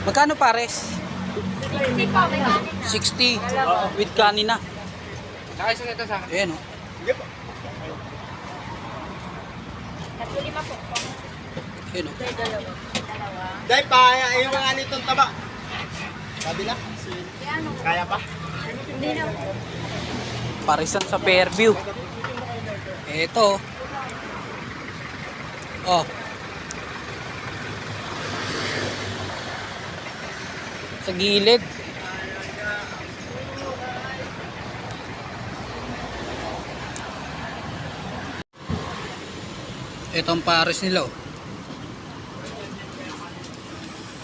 Magkano pares? 60 po, may kanin na. 60 with kanin na. Nakaisan ito sa akin. Ayan o. Sige po. 35 po. Ayan o. Dalawa. Dahil pa, yung mga nitong taba. Sabi na? Kaya pa? Hindi na po. Parisan sa Fairview. Ito. Oh. Sa gilid. Ito ang pares nila oh.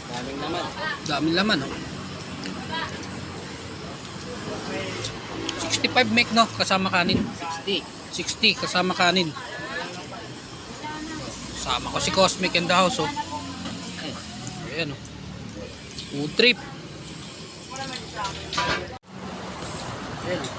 Daming naman. Daming laman oh. 65 make no kasama kanin. 60 kasama kanin. Sama ko si Cosmic in the house oh. Ayan oh. Food trip. Ayan oh.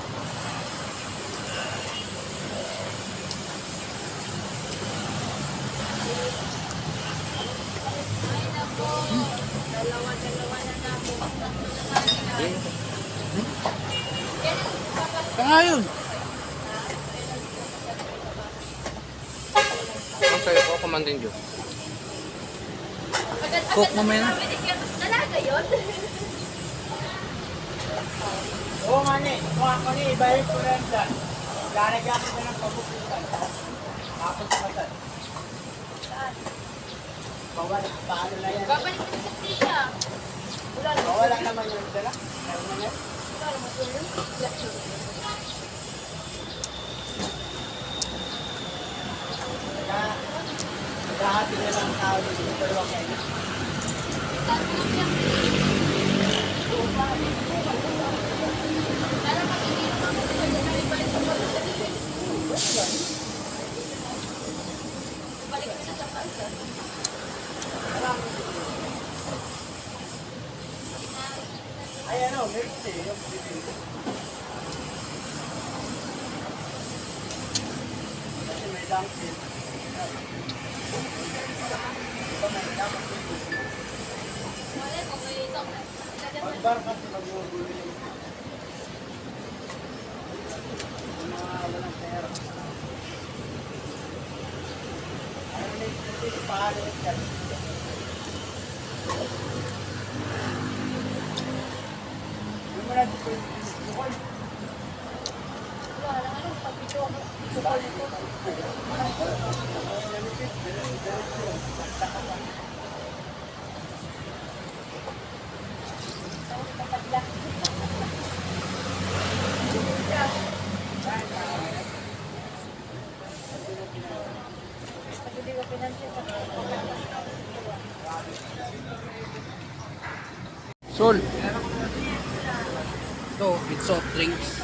Kaya yun. Ang sa'yo ko, Commanding Joe. Coke mamaya na. Talaga yun? Oo nga ni, kung ni, ibalik ko lang dyan. Lalagyan ko na ng pabukutan. Tapos matan. Paano na yan? Babalik ko sa tiya. Wala naman yung dala. Meron na yan. Lahat na lang tao dito sa dalawang kaya. Ay ano, meron siya yung bibili. Kasi may dumping. Pagbar kasi mag-ugulo yung mga walang pera. Ano na yung paano yan? Yung muna dito yung bukol. Wala lang ano, pag-video ako. Sukol nito. Sol. Ito, with soft drinks.